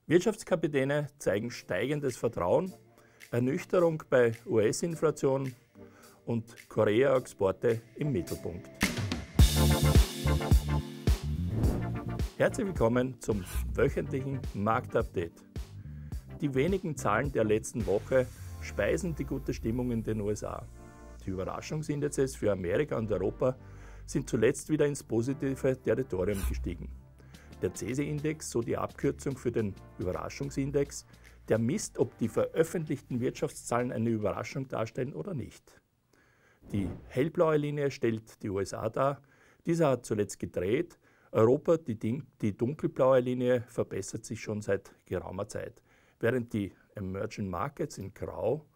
Wirtschaftskapitäne zeigen steigendes Vertrauen, Ernüchterung bei US-Inflation und Korea-Exporte im Mittelpunkt. Herzlich willkommen zum wöchentlichen Marktupdate. Die wenigen Zahlen der letzten Woche speisen die gute Stimmung in den USA. Die Überraschungsindizes für Amerika und Europa sind zuletzt wieder ins positive Territorium gestiegen. Der CESI-Index, so die Abkürzung für den Überraschungsindex, der misst, ob die veröffentlichten Wirtschaftszahlen eine Überraschung darstellen oder nicht. Die hellblaue Linie stellt die USA dar, dieser hat zuletzt gedreht. Europa, die dunkelblaue Linie, verbessert sich schon seit geraumer Zeit, während die Emerging Markets in Grau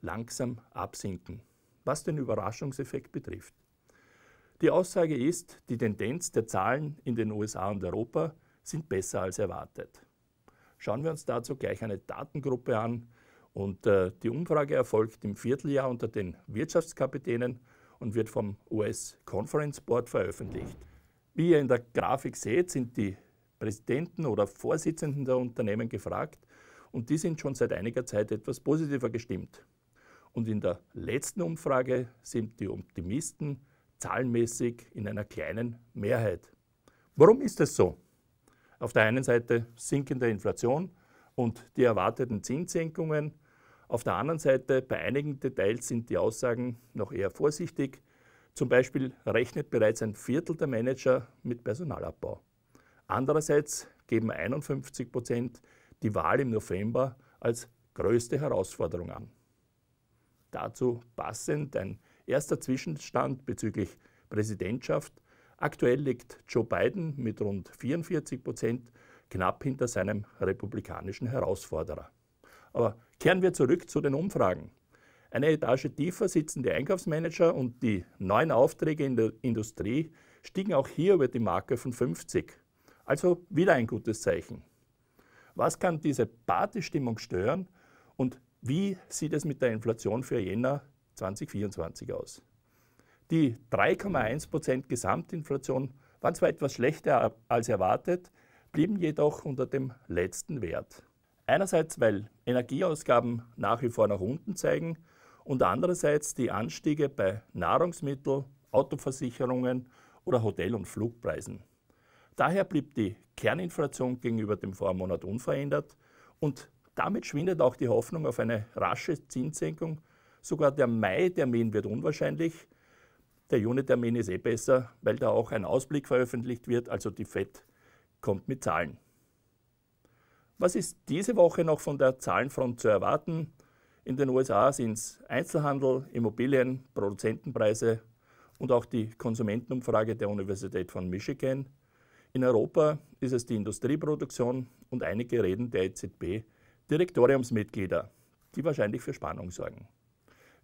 langsam absinken, was den Überraschungseffekt betrifft. Die Aussage ist, die Tendenz der Zahlen in den USA und Europa sind besser als erwartet. Schauen wir uns dazu gleich eine Datengruppe an. Und die Umfrage erfolgt im Vierteljahr unter den Wirtschaftskapitänen und wird vom US Conference Board veröffentlicht. Wie ihr in der Grafik seht, sind die Präsidenten oder Vorsitzenden der Unternehmen gefragt und die sind schon seit einiger Zeit etwas positiver gestimmt. Und in der letzten Umfrage sind die Optimisten zahlenmäßig in einer kleinen Mehrheit. Warum ist es so? Auf der einen Seite sinkende Inflation und die erwarteten Zinssenkungen. Auf der anderen Seite, bei einigen Details sind die Aussagen noch eher vorsichtig. Zum Beispiel rechnet bereits ein Viertel der Manager mit Personalabbau. Andererseits geben 51% die Wahl im November als größte Herausforderung an. Dazu passend ein erster Zwischenstand bezüglich Präsidentschaft. Aktuell liegt Joe Biden mit rund 44% knapp hinter seinem republikanischen Herausforderer. Aber kehren wir zurück zu den Umfragen. Eine Etage tiefer sitzen die Einkaufsmanager und die neuen Aufträge in der Industrie stiegen auch hier über die Marke von 50. Also wieder ein gutes Zeichen. Was kann diese Partystimmung stören und wie sieht es mit der Inflation für Jänner 2024 aus? Die 3,1% Gesamtinflation waren zwar etwas schlechter als erwartet, blieben jedoch unter dem letzten Wert. Einerseits, weil Energieausgaben nach wie vor nach unten zeigen und andererseits die Anstiege bei Nahrungsmittel, Autoversicherungen oder Hotel- und Flugpreisen. Daher blieb die Kerninflation gegenüber dem Vormonat unverändert und damit schwindet auch die Hoffnung auf eine rasche Zinssenkung. Sogar der Mai-Termin wird unwahrscheinlich. Der Juni-Termin ist besser, weil da auch ein Ausblick veröffentlicht wird, also die FED kommt mit Zahlen. Was ist diese Woche noch von der Zahlenfront zu erwarten? In den USA sind es Einzelhandel, Immobilien, Produzentenpreise und auch die Konsumentenumfrage der Universität von Michigan. In Europa ist es die Industrieproduktion und einige Reden der EZB, Direktoriumsmitglieder, die wahrscheinlich für Spannung sorgen.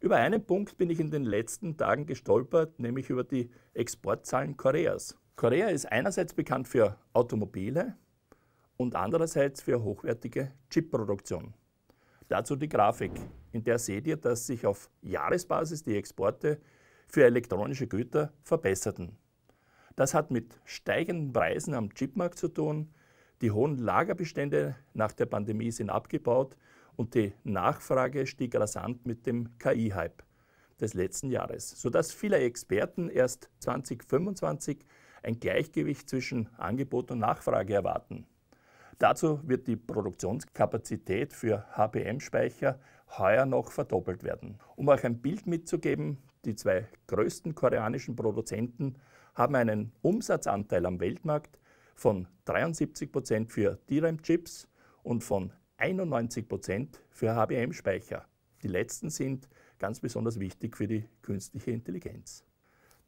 Über einen Punkt bin ich in den letzten Tagen gestolpert, nämlich über die Exportzahlen Koreas. Korea ist einerseits bekannt für Automobile und andererseits für hochwertige Chipproduktion. Dazu die Grafik, in der seht ihr, dass sich auf Jahresbasis die Exporte für elektronische Güter verbesserten. Das hat mit steigenden Preisen am Chipmarkt zu tun. Die hohen Lagerbestände nach der Pandemie sind abgebaut und die Nachfrage stieg rasant mit dem KI-Hype des letzten Jahres, sodass viele Experten erst 2025 ein Gleichgewicht zwischen Angebot und Nachfrage erwarten. Dazu wird die Produktionskapazität für HBM-Speicher heuer noch verdoppelt werden. Um euch ein Bild mitzugeben, die zwei größten koreanischen Produzenten haben einen Umsatzanteil am Weltmarkt von 73% für DRAM-Chips und von 91% für HBM-Speicher. Die letzten sind ganz besonders wichtig für die künstliche Intelligenz.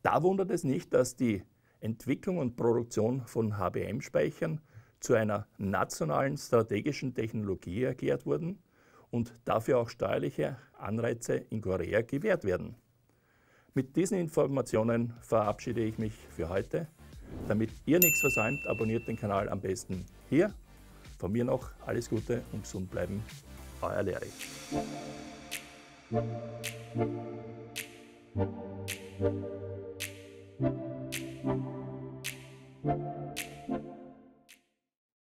Da wundert es nicht, dass die Entwicklung und Produktion von HBM-Speichern zu einer nationalen strategischen Technologie erklärt wurden und dafür auch steuerliche Anreize in Korea gewährt werden. Mit diesen Informationen verabschiede ich mich für heute. Damit ihr nichts versäumt, abonniert den Kanal am besten hier. Von mir noch alles Gute und gesund bleiben. Euer Leri.